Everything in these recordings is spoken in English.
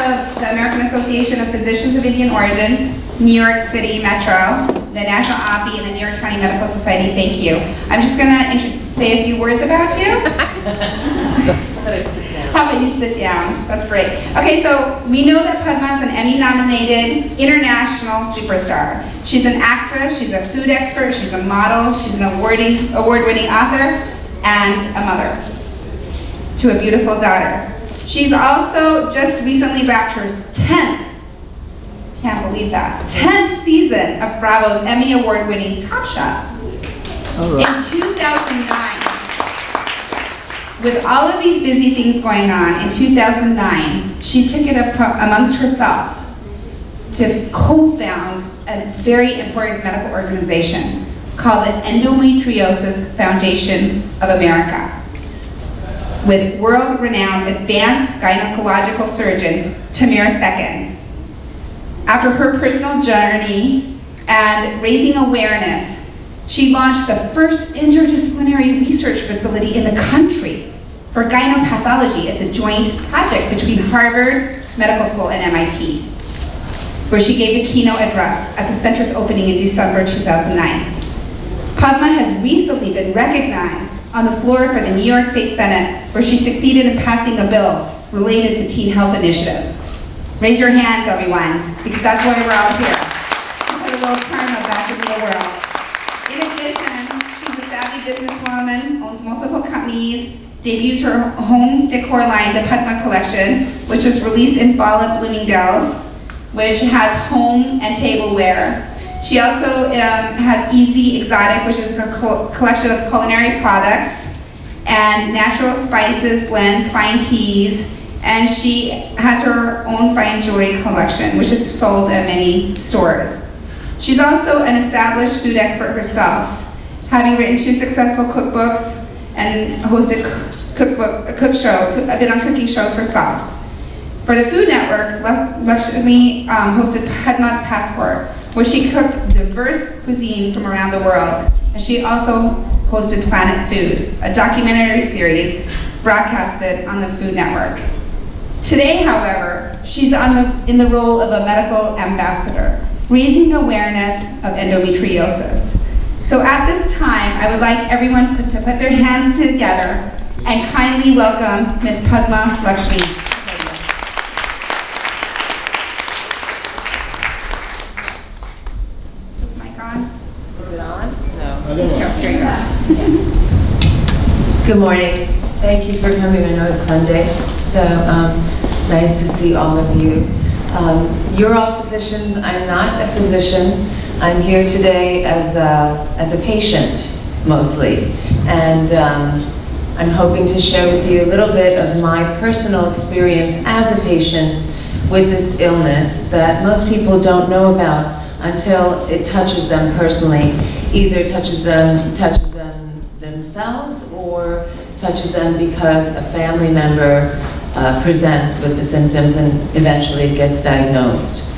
of the American Association of Physicians of Indian Origin, New York City Metro, the National AAPI, and the New York County Medical Society, thank you. I'm just going to say a few words about you. How about you sit down? That's great. Okay, so we know that Padma is an Emmy-nominated international superstar. She's an actress, she's a food expert, she's a model, she's an award-winning author, and a mother to a beautiful daughter. She's also just recently wrapped her 10th, can't believe that, 10th season of Bravo's Emmy Award-winning Top Chef. Right. In 2009. With all of these busy things going on, in 2009, she took it up amongst herself to co-found a very important medical organization called the Endometriosis Foundation of America, with world-renowned advanced gynecological surgeon Tamir Second. After her personal journey and raising awareness, she launched the first interdisciplinary research facility in the country for gynopathology. It's a joint project between Harvard Medical School and MIT, where she gave the keynote address at the center's opening in December 2009. Padma has recently been recognized on the floor for the New York State Senate, where she succeeded in passing a bill related to teen health initiatives. Raise your hands, everyone, because that's why we're all here. To put a little karma back into the world. In addition, she's a savvy businesswoman, owns multiple companies, debuts her home decor line, the Padma Collection, which was released in fall at Bloomingdale's, which has home and tableware. She also has Easy Exotic, which is a collection of culinary products and natural spices, blends, fine teas, and she has her own fine jewelry collection, which is sold at many stores. She's also an established food expert herself, having written 2 successful cookbooks and hosted been on cooking shows herself. For the Food Network, Lakshmi hosted Padma's Passport, where she cooked diverse cuisine from around the world. And she also hosted Planet Food, a documentary series broadcasted on the Food Network. Today, however, she's in the role of a medical ambassador, raising awareness of endometriosis. So at this time, I would like everyone to put their hands together and kindly welcome Ms. Padma Lakshmi. Is this mic on? Is it on? No. Good morning. Thank you for coming. I know it's Sunday, so nice to see all of you. You're all physicians. I'm not a physician. I'm here today as a patient, mostly, and I'm hoping to share with you a little bit of my personal experience as a patient with this illness that most people don't know about until it touches them personally. Either touches them themselves or touches them because a family member presents with the symptoms and eventually it gets diagnosed.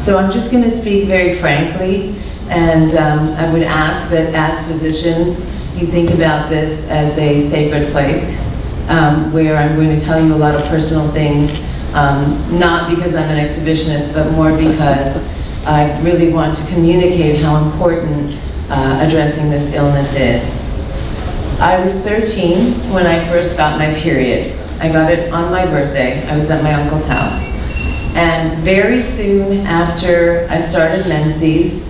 So I'm just going to speak very frankly, and I would ask that as physicians, you think about this as a sacred place where I'm going to tell you a lot of personal things, not because I'm an exhibitionist, but more because I really want to communicate how important addressing this illness is. I was 13 when I first got my period. I got it on my birthday. I was at my uncle's house. And very soon after I started menses,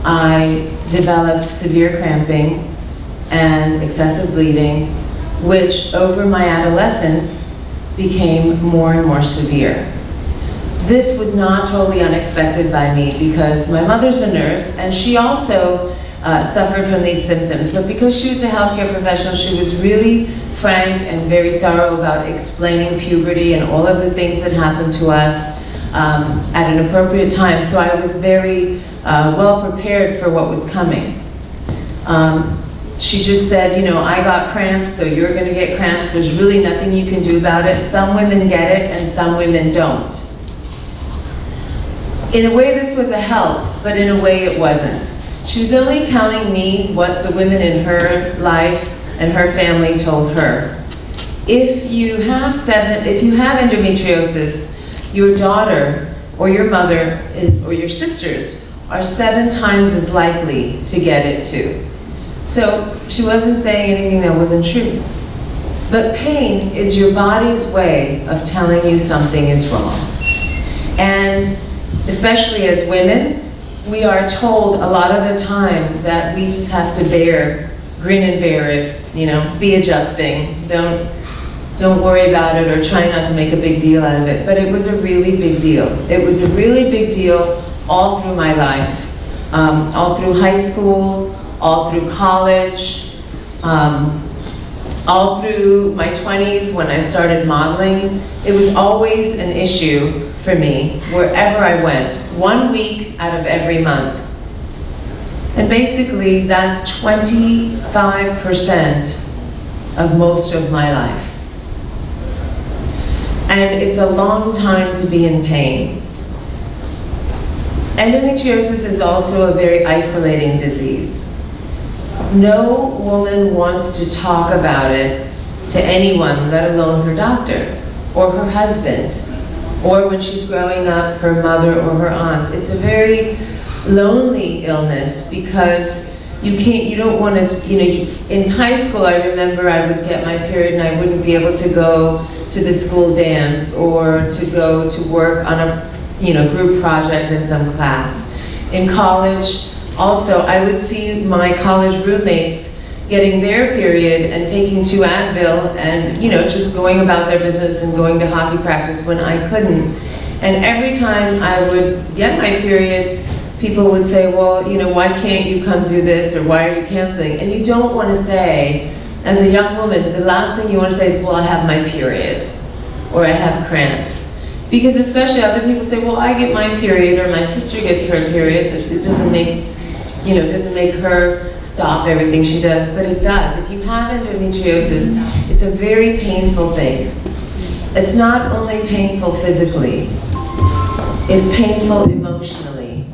I developed severe cramping and excessive bleeding, which over my adolescence became more and more severe. This was not totally unexpected by me because my mother's a nurse and she also suffered from these symptoms, but because she was a healthcare professional, she was really frank and very thorough about explaining puberty and all of the things that happened to us at an appropriate time, so I was very well prepared for what was coming. She just said, you know, I got cramps, so you're going to get cramps. There's really nothing you can do about it. Some women get it and some women don't. In a way, this was a help, but in a way it wasn't. She was only telling me what the women in her life and her family told her. If you have endometriosis, your daughter or your mother or your sisters are 7 times as likely to get it too. So she wasn't saying anything that wasn't true. But pain is your body's way of telling you something is wrong. And especially as women, we are told a lot of the time that we just have to grin and bear it, you know, be adjusting, don't worry about it or try not to make a big deal out of it. But it was a really big deal. It was a really big deal all through my life, all through high school, all through college, all through my 20s when I started modeling. It was always an issue for me wherever I went, 1 week out of every month. And basically that's 25% of most of my life. And it's a long time to be in pain. Endometriosis is also a very isolating disease. No woman wants to talk about it to anyone, let alone her doctor or her husband, or when she's growing up, her mother or her aunts. It's a very lonely illness because you don't want to, in high school I remember I would get my period and I wouldn't be able to go to the school dance or to go to work on a group project in some class. In college, also, I would see my college roommates getting their period and taking 2 Advil and, just going about their business and going to hockey practice when I couldn't. And every time I would get my period, people would say, well, why can't you come do this, or why are you canceling? And you don't want to say, as a young woman, the last thing you want to say is, well, I have my period, or I have cramps. Because especially other people say, well, I get my period, or my sister gets her period. It doesn't make her stop everything she does, but it does. If you have endometriosis, it's a very painful thing. It's not only painful physically, it's painful emotionally.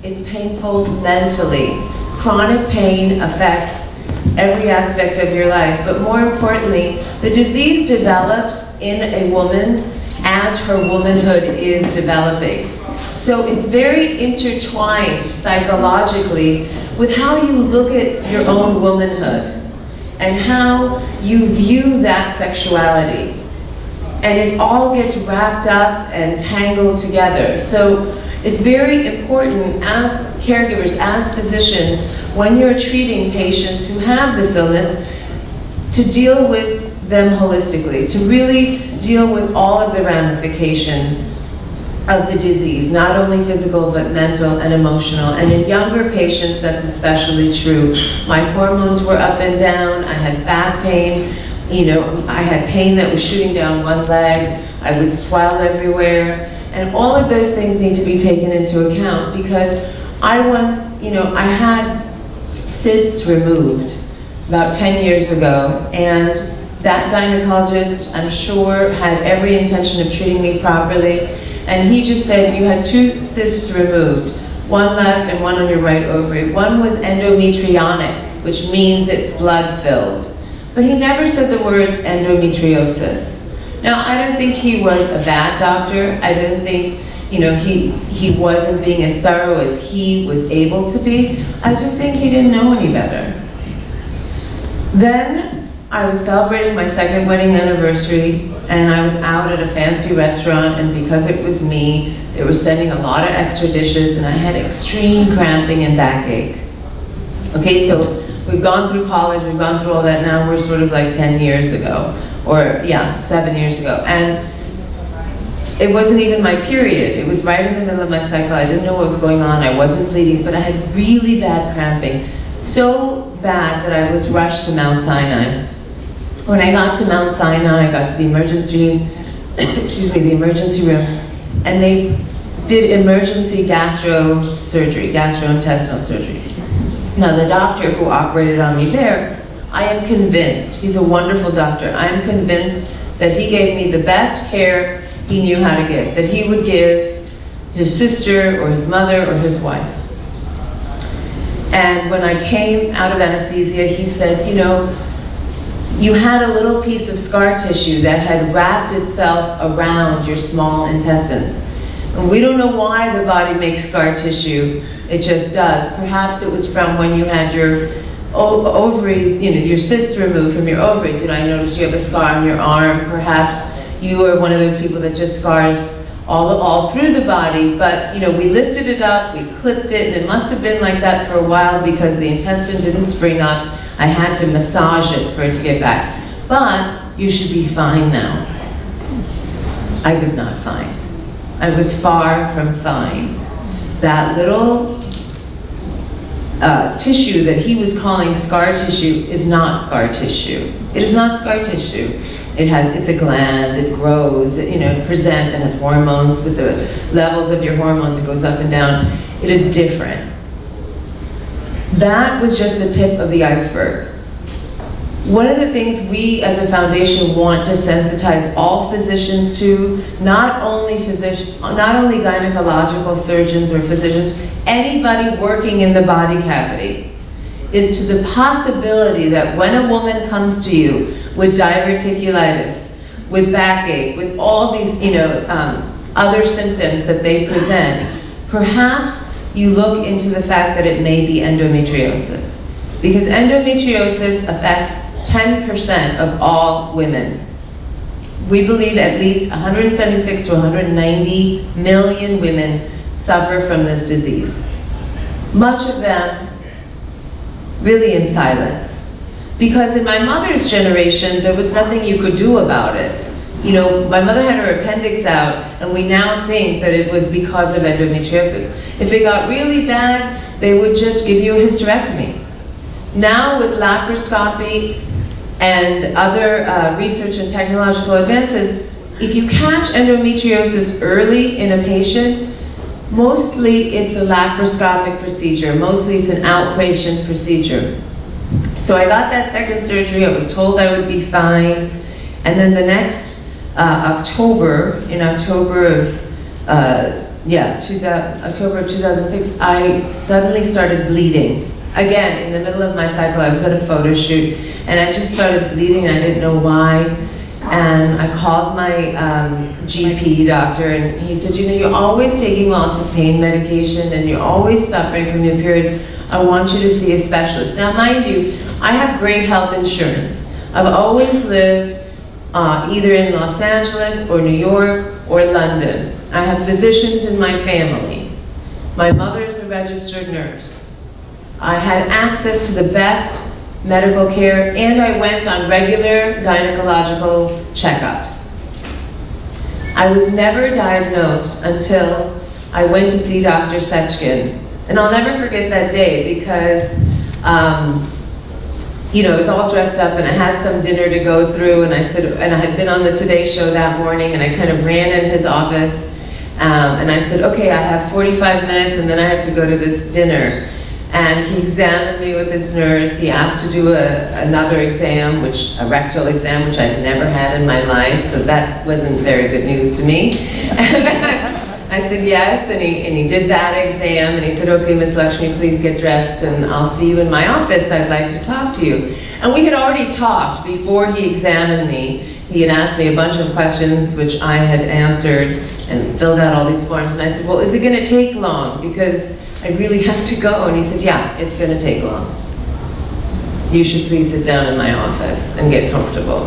It's painful mentally. Chronic pain affects every aspect of your life, but more importantly, the disease develops in a woman as her womanhood is developing. So it's very intertwined psychologically with how you look at your own womanhood and how you view that sexuality. And it all gets wrapped up and tangled together. So it's very important as caregivers, as physicians, when you're treating patients who have this illness, to deal with them holistically, to really deal with all of the ramifications of the disease, not only physical, but mental and emotional. And in younger patients, that's especially true. My hormones were up and down, I had back pain, I had pain that was shooting down one leg, I would swell everywhere, and all of those things need to be taken into account because I once, I had cysts removed about 10 years ago, and that gynecologist, I'm sure, had every intention of treating me properly. And he just said, you had 2 cysts removed, one left and one on your right ovary. One was endometrionic, which means it's blood-filled. But he never said the words endometriosis. Now, I don't think he was a bad doctor. I don't think, he wasn't being as thorough as he was able to be. I just think he didn't know any better. Then, I was celebrating my 2nd wedding anniversary, and I was out at a fancy restaurant, and because it was me, they were sending a lot of extra dishes, and I had extreme cramping and backache. Okay, so we've gone through college, we've gone through all that, now we're sort of like 10 years ago, or yeah, 7 years ago. And it wasn't even my period. It was right in the middle of my cycle. I didn't know what was going on, I wasn't bleeding, but I had really bad cramping. So bad that I was rushed to Mount Sinai. When I got to Mount Sinai, I got to the emergency room, and they did emergency gastrointestinal surgery. Now the doctor who operated on me there, I am convinced, he's a wonderful doctor, I am convinced that he gave me the best care he knew how to give, that he would give his sister or his mother or his wife. And when I came out of anesthesia, he said, you had a little piece of scar tissue that had wrapped itself around your small intestines. And we don't know why the body makes scar tissue, it just does. Perhaps it was from when you had your ovaries, your cysts removed from your ovaries. I noticed you have a scar on your arm. Perhaps you are one of those people that just scars all through the body, but we lifted it up, we clipped it, and it must have been like that for a while because the intestine didn't spring up. I had to massage it for it to get back. But you should be fine now. I was not fine. I was far from fine. That little tissue that he was calling scar tissue is not scar tissue. It is not scar tissue. It's a gland, it grows, it presents and has hormones. With the levels of your hormones, it goes up and down. It is different. That was just the tip of the iceberg. One of the things we as a foundation want to sensitize all physicians to, not only gynecological surgeons or physicians, anybody working in the body cavity, is to the possibility that when a woman comes to you with diverticulitis, with backache, with all these other symptoms that they present, perhaps you look into the fact that it may be endometriosis. Because endometriosis affects 10% of all women. We believe at least 176 to 190 million women suffer from this disease. Much of them really in silence. Because in my mother's generation, there was nothing you could do about it. My mother had her appendix out, and we now think that it was because of endometriosis. If it got really bad, they would just give you a hysterectomy. Now with laparoscopy and other research and technological advances, if you catch endometriosis early in a patient, mostly it's a laparoscopic procedure. Mostly it's an outpatient procedure. So I got that second surgery. I was told I would be fine. And then the next October of 2006, I suddenly started bleeding. Again, in the middle of my cycle, I was at a photo shoot, and I just started bleeding, and I didn't know why. And I called my GP doctor, and he said, you're always taking lots of pain medication, and you're always suffering from your period. I want you to see a specialist. Now, mind you, I have great health insurance. I've always lived either in Los Angeles or New York or London. I have physicians in my family. My mother's a registered nurse. I had access to the best medical care, and I went on regular gynecological checkups. I was never diagnosed until I went to see Dr. Sechkin. And I'll never forget that day because I was all dressed up and I had some dinner to go through, and I had been on the Today Show that morning, and I kind of ran in his office and I said, okay, I have 45 minutes and then I have to go to this dinner. And he examined me with his nurse. He asked to do another exam, a rectal exam, which I'd never had in my life, so that wasn't very good news to me. And I said yes, and he did that exam, and he said, okay, Miss Lakshmi, please get dressed, and I'll see you in my office. I'd like to talk to you. And we had already talked before he examined me. He had asked me a bunch of questions, which I had answered, and filled out all these forms, and I said, well, is it gonna take long? Because I really have to go. And he said, yeah, it's gonna take long. You should please sit down in my office and get comfortable.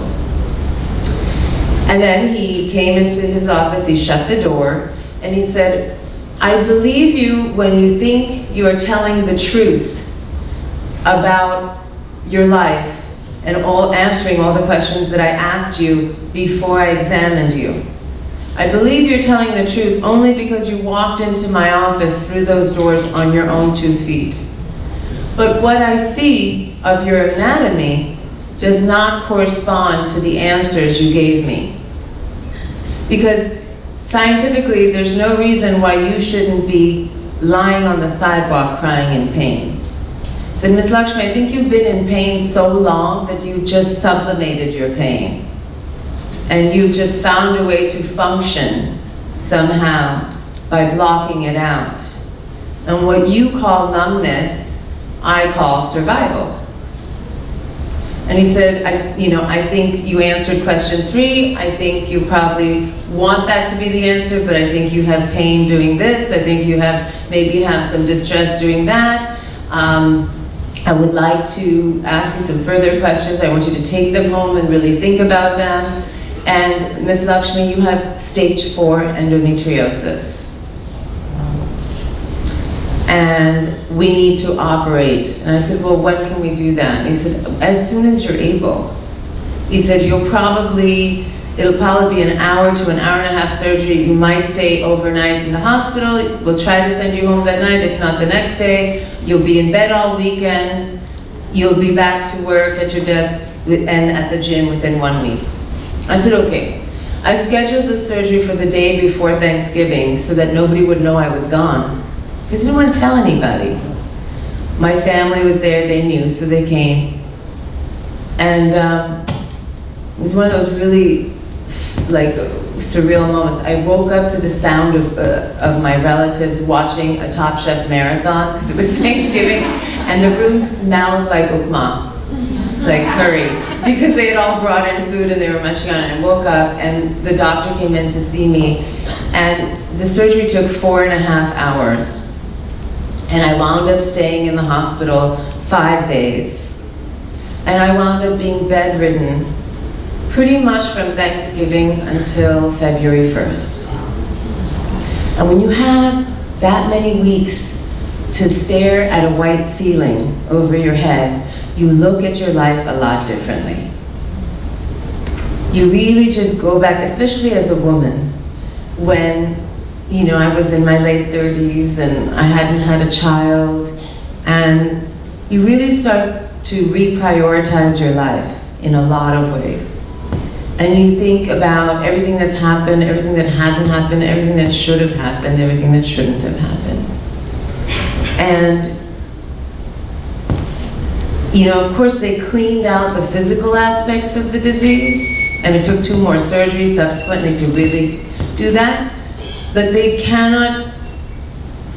And then he came into his office, he shut the door, and he said, I believe you when you think you are telling the truth about your life and answering all the questions that I asked you before I examined you. I believe you're telling the truth only because you walked into my office through those doors on your own 2 feet. But what I see of your anatomy does not correspond to the answers you gave me. Because scientifically, there's no reason why you shouldn't be lying on the sidewalk crying in pain. I said, Ms. Lakshmi, I think you've been in pain so long that you've just sublimated your pain. And you've just found a way to function somehow by blocking it out. And what you call numbness, I call survival. And he said, I think you answered question 3. I think you probably want that to be the answer, but I think you have pain doing this. I think you maybe have some distress doing that. I would like to ask you some further questions. I want you to take them home and really think about them. And Ms. Lakshmi, you have stage 4 endometriosis. And we need to operate. And I said, well, when can we do that? And he said, as soon as you're able. He said, it'll probably be an hour to an hour and a half surgery. You might stay overnight in the hospital. We'll try to send you home that night, if not the next day. You'll be in bed all weekend. You'll be back to work at your desk and at the gym within 1 week. I said, okay. I scheduled the surgery for the day before Thanksgiving so that nobody would know I was gone. Because I didn't want to tell anybody. My family was there, they knew, so they came. And it was one of those really surreal moments. I woke up to the sound of my relatives watching a Top Chef marathon, because it was Thanksgiving, and the room smelled like upma, like curry, because they had all brought in food and they were munching on it. And I woke up and the doctor came in to see me, and the surgery took 4.5 hours. And I wound up staying in the hospital 5 days. And I wound up being bedridden pretty much from Thanksgiving until February 1st. And when you have that many weeks to stare at a white ceiling over your head, you look at your life a lot differently. You really just go back, especially as a woman, when I was in my late 30s and I hadn't had a child, and you really start to reprioritize your life in a lot of ways. And you think about everything that's happened, everything that hasn't happened, everything that should have happened, everything that shouldn't have happened. And of course they cleaned out the physical aspects of the disease, and it took 2 more surgeries subsequently to really do that. But they cannot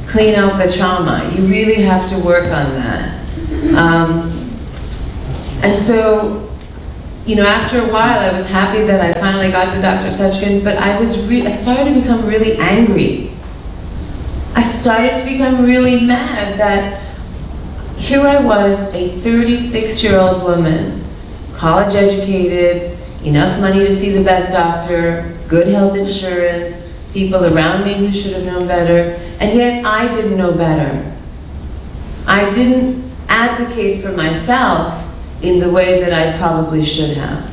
clean out the trauma. You really have to work on that. And so, after a while, I was happy that I finally got to Dr. Sachkin, but I started to become really angry. I started to become really mad that here I was, a 36-year-old woman, college educated, enough money to see the best doctor, good health insurance, people around me who should have known better, and yet I didn't know better. I didn't advocate for myself in the way that I probably should have.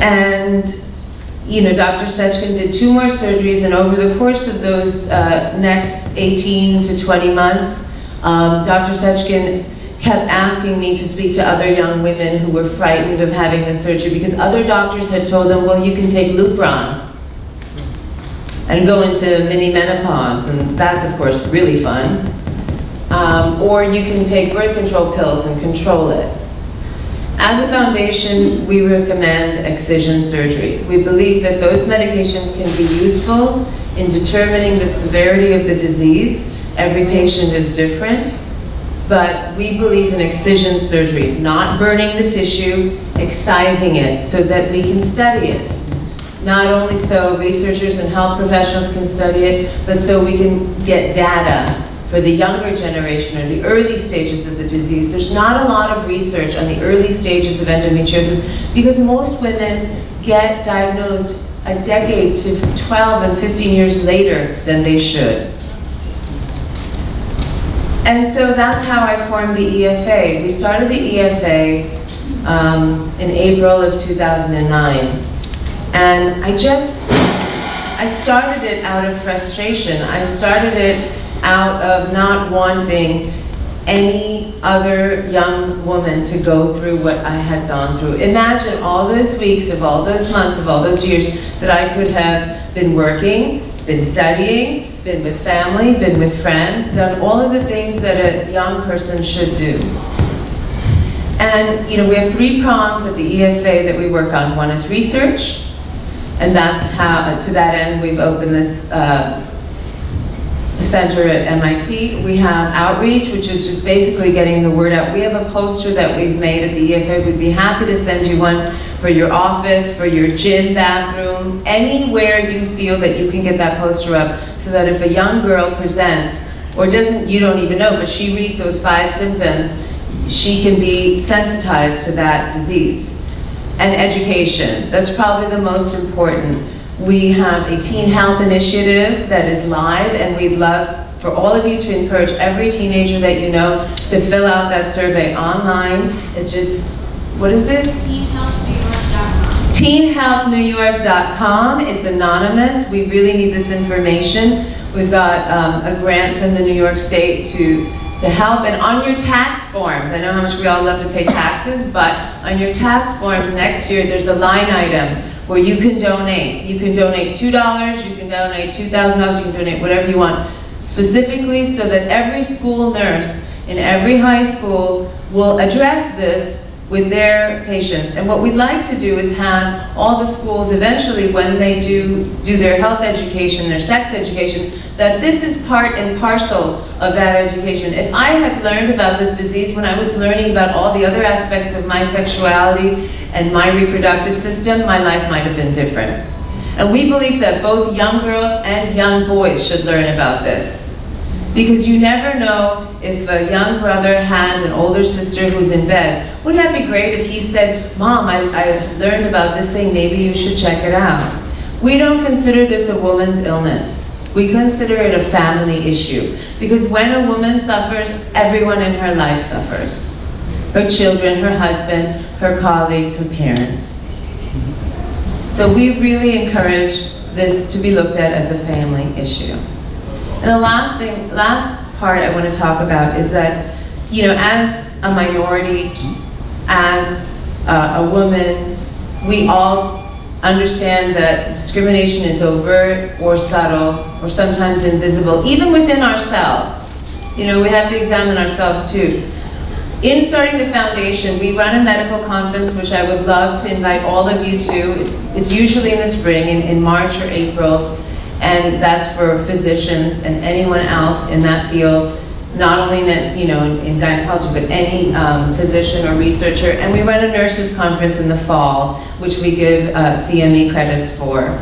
And, Dr. Sachkin did 2 more surgeries, and over the course of those next 18 to 20 months, Dr. Sachkin kept asking me to speak to other young women who were frightened of having the surgery, because other doctors had told them, well, you can take Lupron and go into mini menopause, and that's of course really fun. Or you can take birth control pills and control it. As a foundation, we recommend excision surgery. We believe that those medications can be useful in determining the severity of the disease. Every patient is different. But we believe in excision surgery, not burning the tissue, excising it so that we can study it. Not only so researchers and health professionals can study it, but so we can get data for the younger generation or the early stages of the disease. There's not a lot of research on the early stages of endometriosis because most women get diagnosed a decade to 12 and 15 years later than they should. And so that's how I formed the EFA. We started the EFA in April of 2009. And I started it out of frustration. I started it out of not wanting any other young woman to go through what I had gone through. Imagine all those weeks of all those months of all those years that I could have been working, been studying, been with family, been with friends, done all of the things that a young person should do. And we have 3 prongs at the EFA that we work on. One is research, and that's how, to that end, we've opened this center at MIT. We have outreach, which is just basically getting the word out. We have a poster that we've made at the EFA. We'd be happy to send you one for your office, for your gym, bathroom, anywhere you feel that you can get that poster up, so that if a young girl presents, or doesn't, you don't even know, but she reads those 5 symptoms, she can be sensitized to that disease. And education, that's probably the most important. We have a teen health initiative that is live, and we'd love for all of you to encourage every teenager that you know to fill out that survey online. It's just, what is it? TeenHealthNewYork.com. TeenHealthNewYork.com. It's anonymous. We really need this information. We've got a grant from the New York State to help, and on your tax forms, I know how much we all love to pay taxes, but on your tax forms next year, there's a line item where you can donate. You can donate $2, you can donate $2,000, you can donate whatever you want, specifically so that every school nurse in every high school will address this with their patients. And what we'd like to do is have all the schools eventually, when they do their health education, their sex education, that this is part and parcel of that education. If I had learned about this disease when I was learning about all the other aspects of my sexuality and my reproductive system, my life might have been different. And we believe that both young girls and young boys should learn about this. Because you never know if a young brother has an older sister who's in bed. Wouldn't that be great if he said, Mom, I learned about this thing, maybe you should check it out. We don't consider this a woman's illness. We consider it a family issue. Because when a woman suffers, everyone in her life suffers. Her children, her husband, her colleagues, her parents. So we really encourage this to be looked at as a family issue. And the last part I want to talk about is that, you know, as a minority, as a woman, we all understand that discrimination is overt or subtle or sometimes invisible, even within ourselves. You know, we have to examine ourselves too. In starting the foundation, we run a medical conference, which I would love to invite all of you to. It's usually in the spring, in March or April. And that's for physicians and anyone else in that field, not only in gynecology, but any physician or researcher. And we run a nurses conference in the fall, which we give CME credits for.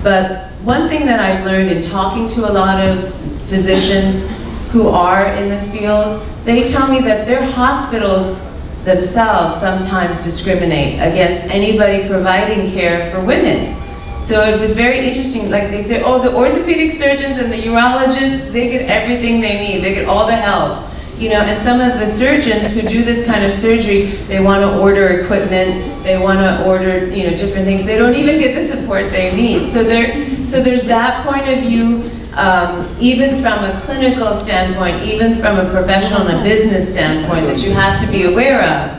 But one thing that I've learned in talking to a lot of physicians who are in this field, they tell me that their hospitals themselves sometimes discriminate against anybody providing care for women. So it was very interesting, like they say, oh, the orthopedic surgeons and the urologists, they get everything they need, they get all the help. You know, and some of the surgeons who do this kind of surgery, they want to order equipment, they want to order, you know, different things. They don't even get the support they need. So there's that point of view, even from a clinical standpoint, even from a professional and a business standpoint, that you have to be aware of.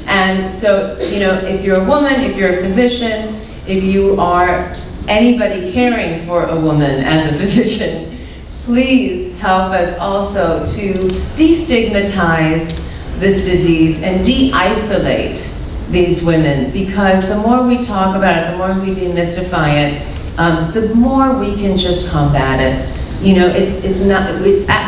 And so, you know, if you're a woman, if you're a physician, if you are anybody caring for a woman as a physician, please help us also to destigmatize this disease and de-isolate these women, because the more we talk about it, the more we demystify it, the more we can just combat it. You know,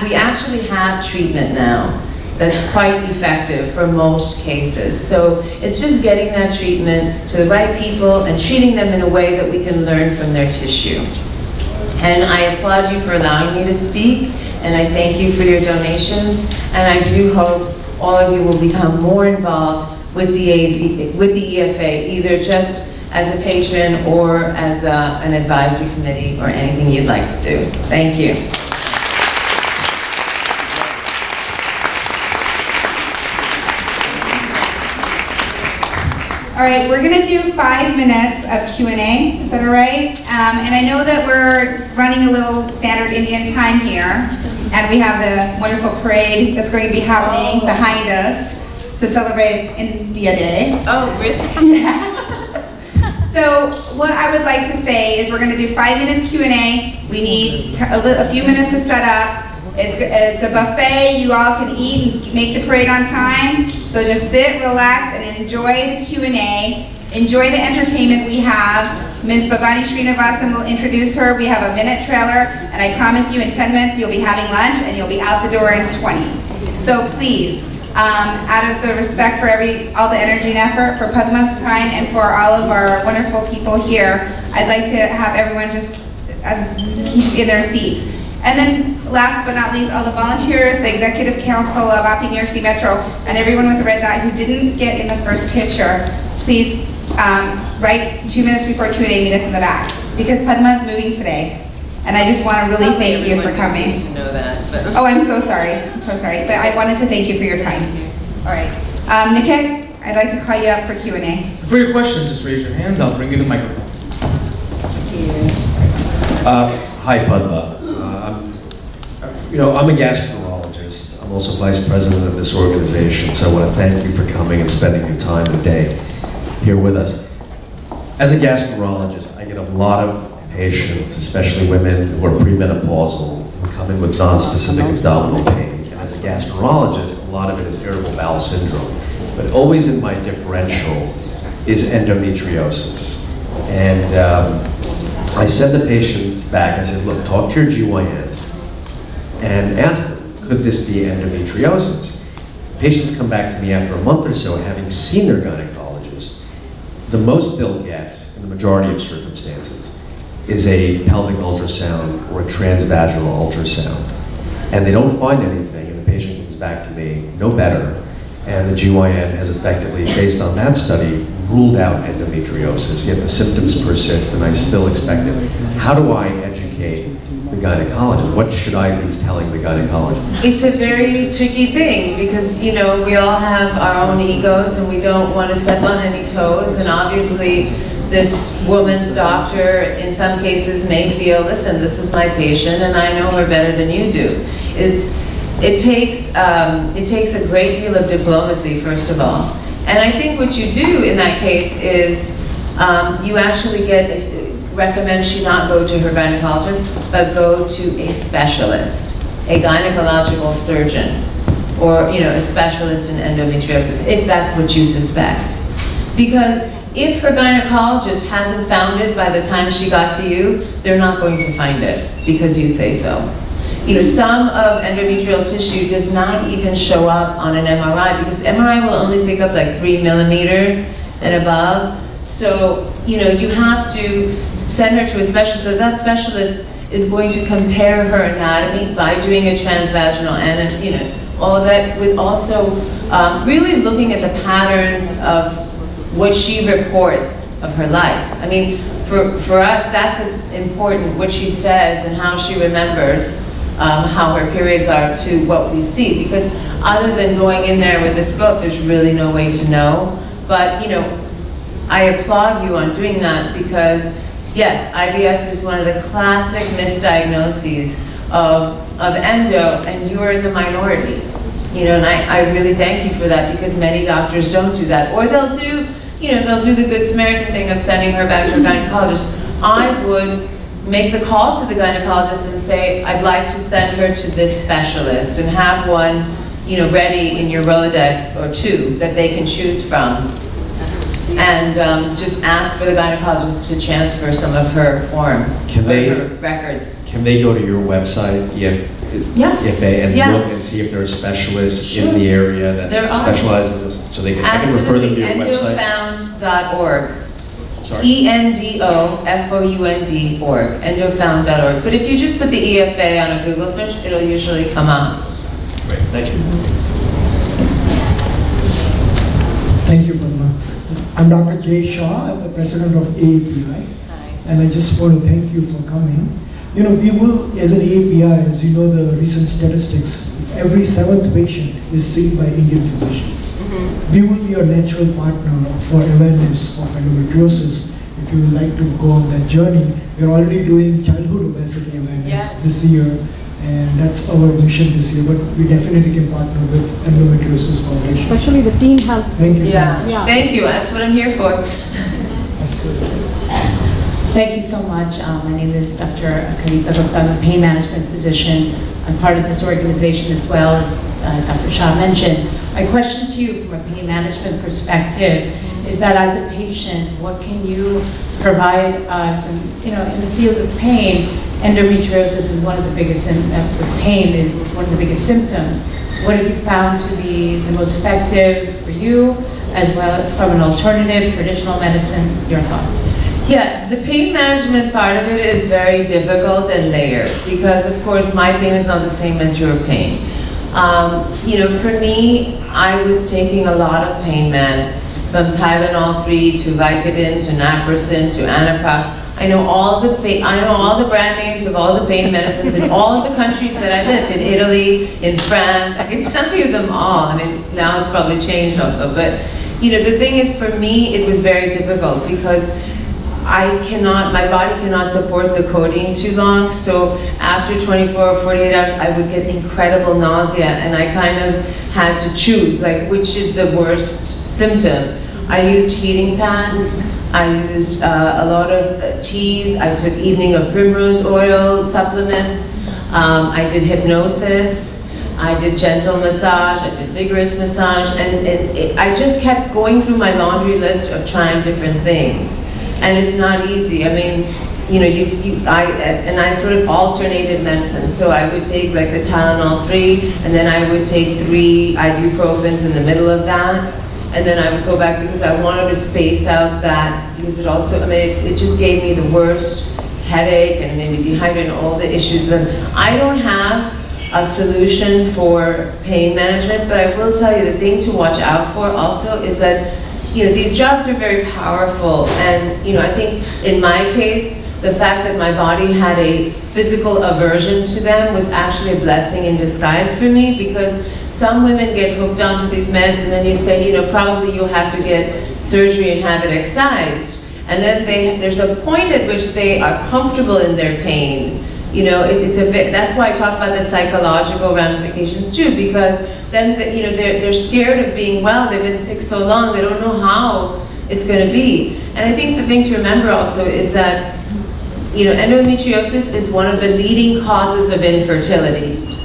we actually have treatment now that's quite effective for most cases. So it's just getting that treatment to the right people and treating them in a way that we can learn from their tissue. And I applaud you for allowing me to speak, and I thank you for your donations, and I do hope all of you will become more involved with the EFA, either just as a patron or as an advisory committee or anything you'd like to do. Thank you. All right, we're gonna do 5 minutes of Q&A, is that all right? And I know that we're running a little standard Indian time here, and we have the wonderful parade that's going to be happening behind us to celebrate India Day. Oh, really? Yeah. So what I would like to say is we're gonna do 5 minutes Q&A. We need a few minutes to set up. It's a buffet, you all can eat and make the parade on time. So just sit, relax, and enjoy the Q&A. Enjoy the entertainment we have. Ms. Bhavani Srinivasan will introduce her. We have a minute trailer, and I promise you in 10 minutes you'll be having lunch and you'll be out the door in 20. So please, out of the respect for all the energy and effort, for Padma's time, and for all of our wonderful people here, I'd like to have everyone just keep in their seats. And then last but not least, all the volunteers, the Executive Council of AAPI New York City Metro, and everyone with the red dot who didn't get in the first picture, please, right 2 minutes before Q&A, meet us in the back. Because Padma is moving today. And I just want to really thank you for coming. To know that, but. Oh, I'm so sorry. I'm so sorry. But I wanted to thank you for your time. All right. Niket, I'd like to call you up for Q&A. For your questions, just raise your hands. I'll bring you the microphone. Hi, Padma. I'm a gastroenterologist. I'm also vice president of this organization, so I want to thank you for coming and spending your time today here with us. As a gastroenterologist, I get a lot of patients, especially women who are premenopausal, who come in with non-specific abdominal pain. And as a gastroenterologist, a lot of it is irritable bowel syndrome. But always in my differential is endometriosis. And I send the patients back, I said, look, talk to your GYN and ask them, could this be endometriosis? Patients come back to me after a month or so, having seen their gynecologist. The most they'll get, in the majority of circumstances, is a pelvic ultrasound or a transvaginal ultrasound. And they don't find anything, and the patient comes back to me, no better, and the GYN has effectively, based on that study, ruled out endometriosis, yet the symptoms persist, and I still expect it. How do I educate the gynecologist? What should I be telling the gynecologist? It's a very tricky thing because, we all have our own egos and we don't want to step on any toes, and obviously this woman's doctor in some cases may feel, listen, this is my patient and I know her better than you do. It takes a great deal of diplomacy, first of all. And I think what you do in that case is you actually recommend she not go to her gynecologist, but go to a specialist, a gynecological surgeon, or a specialist in endometriosis, if that's what you suspect. Because if her gynecologist hasn't found it by the time she got to you, they're not going to find it because you say so. Some of endometrial tissue does not even show up on an MRI because MRI will only pick up like 3 millimeter and above. So, you have to send her to a specialist. So that specialist is going to compare her anatomy by doing a transvaginal and, all of that, with also really looking at the patterns of what she reports of her life. I mean, for us, that's as important, what she says and how she remembers how her periods are to what we see. Because other than going in there with a scope, there's really no way to know. But, I applaud you on doing that because, yes, IBS is one of the classic misdiagnoses of endo, and you're in the minority. And I really thank you for that because many doctors don't do that. Or they'll do the Good Samaritan thing of sending her back to her gynecologist. I would make the call to the gynecologist and say, I'd like to send her to this specialist, and have one, ready in your Rolodex or two that they can choose from. And just ask for the gynecologist to transfer some of her forms, her records. Can they go to your website, EFA, and look and see if there are specialists in the area that specialize in this? So I can refer them to your website? Endofound.org. Sorry? ENDOFOUND.org, endofound.org. But if you just put the EFA on a Google search, it'll usually come up. Great, thank you. Thank you, Padma. I'm Dr. Jay Shaw. I'm the president of AAPI. Hi. And I just want to thank you for coming. We will, as an AAPI, as you know the recent statistics, every 7th patient is seen by Indian physician. We will be your natural partner for awareness of endometriosis. If you would like to go on that journey, we're already doing childhood obesity awareness this year. And that's our mission this year, but we definitely can partner with Endometriosis Foundation. Especially the teen health. Thank you so much. Thank you, that's what I'm here for. Thank you so much. My name is Dr. Karita Gupta. I'm a pain management physician. I'm part of this organization as well, as Dr. Shah mentioned. My question to you from a pain management perspective is that as a patient, what can you provide us? And, in the field of pain, endometriosis is one of the biggest, pain is one of the biggest symptoms. What have you found to be the most effective for you, as well from an alternative, traditional medicine? Your thoughts? Yeah, the pain management part of it is very difficult and layered because, of course, my pain is not the same as your pain. For me, I was taking a lot of pain meds, from Tylenol 3 to Vicodin to Naproxen to Anaprox. I know all the brand names of all the pain medicines in all of the countries that I lived, in Italy, in France. I can tell you them all. I mean, now it's probably changed also, but the thing is, for me, it was very difficult because my body cannot support the codeine too long, so after 24 or 48 hours, I would get incredible nausea, and I kind of had to choose, like, which is the worst symptom. I used heating pads, I used a lot of teas, I took evening of primrose oil supplements, I did hypnosis, I did gentle massage, I did vigorous massage, and I just kept going through my laundry list of trying different things. And it's not easy. I mean, I sort of alternated medicine. So I would take like the Tylenol 3, and then I would take 3 ibuprofens in the middle of that. And then I would go back because I wanted to space out that, because it also, it just gave me the worst headache and made me dehydrated and all the issues. And I don't have a solution for pain management, but I will tell you the thing to watch out for also is that these drugs are very powerful, and I think in my case, the fact that my body had a physical aversion to them was actually a blessing in disguise for me, because some women get hooked onto these meds and then you say, probably you'll have to get surgery and have it excised. And then there's a point at which they are comfortable in their pain. That's why I talk about the psychological ramifications too, because then they're scared of being well. They've been sick so long, they don't know how it's going to be. And I think the thing to remember also is that endometriosis is one of the leading causes of infertility.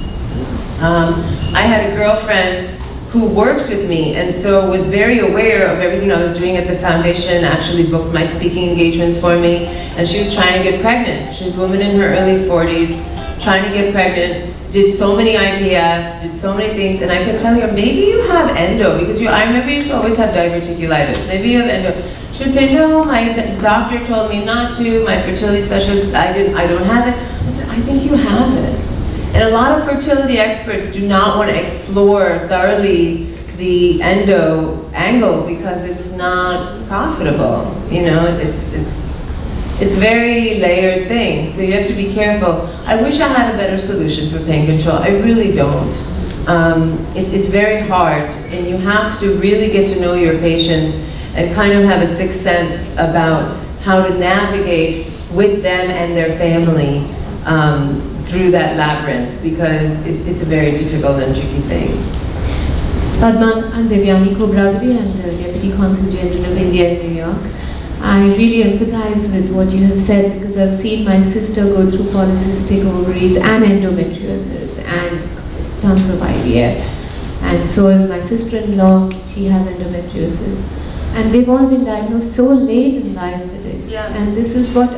I had a girlfriend who works with me, and so was very aware of everything I was doing at the foundation, actually booked my speaking engagements for me, and she was trying to get pregnant. She was a woman in her early 40s, trying to get pregnant, did so many IVF, did so many things, and I kept telling her, maybe you have endo, because I remember you used to always have diverticulitis, maybe you have endo. She would say, no, my doctor told me not to, my fertility specialist, I don't have it. I said, I think you have it. And a lot of fertility experts do not want to explore thoroughly the endo angle because it's not profitable. It's very layered thing, so you have to be careful. I wish I had a better solution for pain control. I really don't. It's very hard, and you have to really get to know your patients and kind of have a sixth sense about how to navigate with them and their family through that labyrinth, because it's a very difficult and tricky thing. Padma, I'm Devyani Kobragri. I'm the Deputy Consul General of India in New York. I really empathize with what you have said, because I've seen my sister go through polycystic ovaries and endometriosis and tons of IVFs. And so is my sister-in-law, she has endometriosis. And they've all been diagnosed so late in life with it. Yeah. And this is what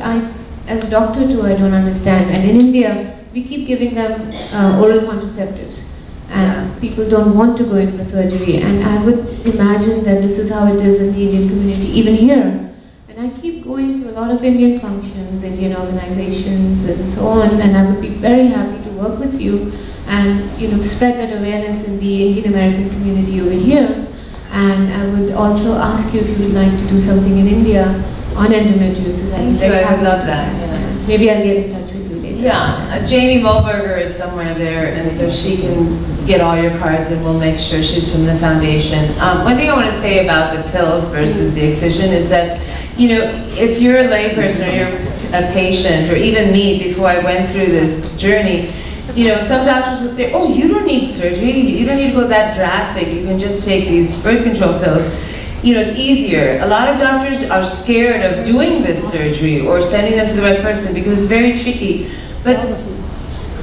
as a doctor too, I don't understand. And in India, we keep giving them oral contraceptives. And people don't want to go in for surgery. And I would imagine that this is how it is in the Indian community, even here. And I keep going to a lot of Indian functions, Indian organizations, and so on. And I would be very happy to work with you and spread that awareness in the Indian American community over here. And I would also ask you if you would like to do something in India on endometriosis. I would love that. Yeah. Maybe I'll get in touch with you later. Yeah, Jamie Mulberger is somewhere there, and so she can get all your cards, and we'll make sure she's from the foundation. One thing I want to say about the pills versus the excision is that, if you're a layperson or you're a patient, or even me, before I went through this journey, some doctors will say, oh, you don't need surgery, you don't need to go that drastic, you can just take these birth control pills. you know, it's easier. A lot of doctors are scared of doing this surgery or sending them to the right person because it's very tricky. But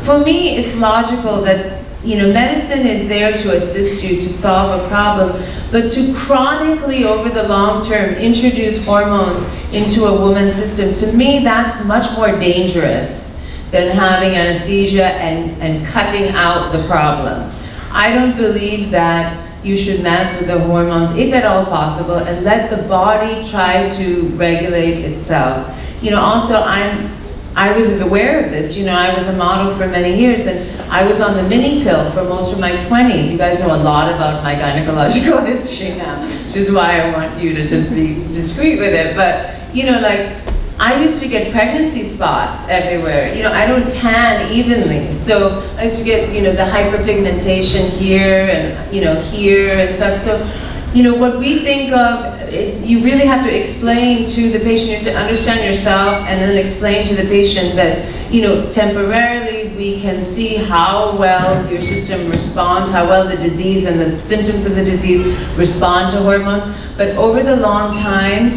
for me, it's logical that, you know, medicine is there to assist you to solve a problem, but to chronically, over the long term, introduce hormones into a woman's system, to me, that's much more dangerous than having anesthesia and cutting out the problem. I don't believe that you should mess with the hormones, if at all possible, and let the body try to regulate itself. You know, also, I was aware of this. You know, I was a model for many years, and I was on the mini pill for most of my 20s. You guys know a lot about my gynecological history now, which is why I want you to just be discreet with it. But, you know, like, I used to get pregnancy spots everywhere. You know, I don't tan evenly, so I used to get, you know, the hyperpigmentation here and, you know, here and stuff. So, you know, what we think of, you really have to explain to the patient, you have to understand yourself and then explain to the patient that, you know, temporarily we can see how well your system responds, how well the disease and the symptoms of the disease respond to hormones. But over the long term,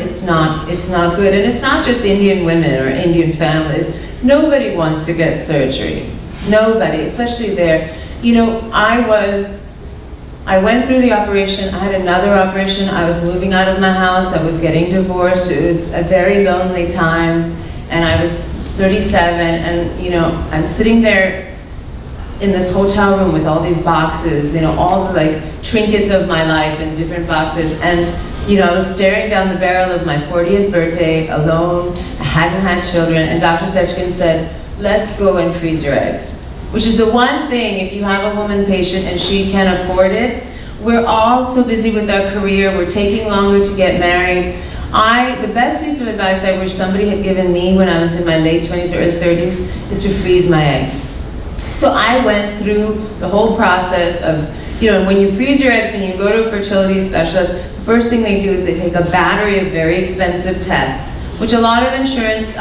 it's not good. And it's not just Indian women or Indian families. Nobody wants to get surgery. Nobody, especially there. You know, I went through the operation, I had another operation, I was moving out of my house, I was getting divorced, it was a very lonely time, and I was 37, and you know, I was sitting there in this hotel room with all these boxes, you know, all the like trinkets of my life in different boxes, and you know, I was staring down the barrel of my 40th birthday, alone, I hadn't had children, and Dr. Sechkin said, let's go and freeze your eggs. Which is the one thing, if you have a woman patient and she can afford it, we're all so busy with our career, we're taking longer to get married. The best piece of advice I wish somebody had given me when I was in my late 20s or early 30s is to freeze my eggs. So I went through the whole process of, you know, when you freeze your eggs and you go to a fertility specialist, the first thing they do is they take a battery of very expensive tests, which a lot of insurance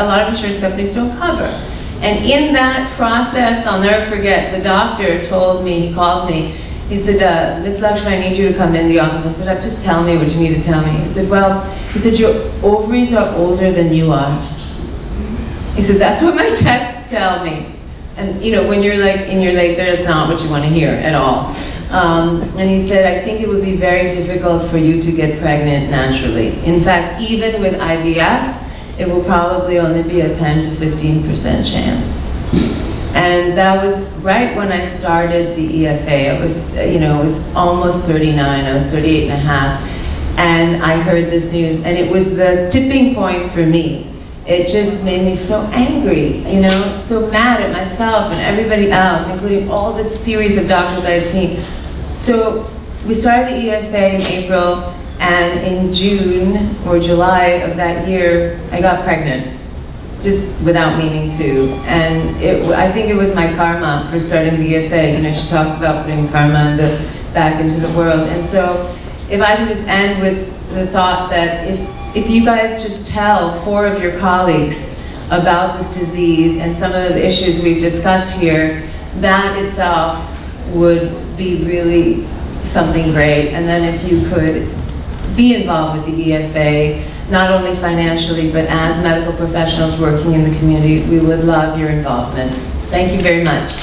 companies don't cover. And in that process, I'll never forget, the doctor told me, he called me, he said, Miss Lakshmi, I need you to come in the office. I said, just tell me what you need to tell me. He said, well, he said, your ovaries are older than you are. He said, that's what my tests tell me. And you know, when you're like in your late 30s, that's not what you want to hear at all. And he said, I think it would be very difficult for you to get pregnant naturally. In fact, even with IVF, it will probably only be a 10 to 15% chance. And that was right when I started the EFA. It was, you know, it was almost 39, I was 38 and a half. And I heard this news, and it was the tipping point for me. It just made me so angry, you know, so mad at myself and everybody else, including all this series of doctors I had seen. So we started the EFA in April, and in June or July of that year, I got pregnant, just without meaning to. And I think it was my karma for starting the EFA. You know, she talks about putting karma back into the world. And so, if I can just end with the thought that if you guys just tell 4 of your colleagues about this disease and some of the issues we've discussed here, that itself would be really something great. And then if you could be involved with the EFA, not only financially, but as medical professionals working in the community, we would love your involvement. Thank you very much.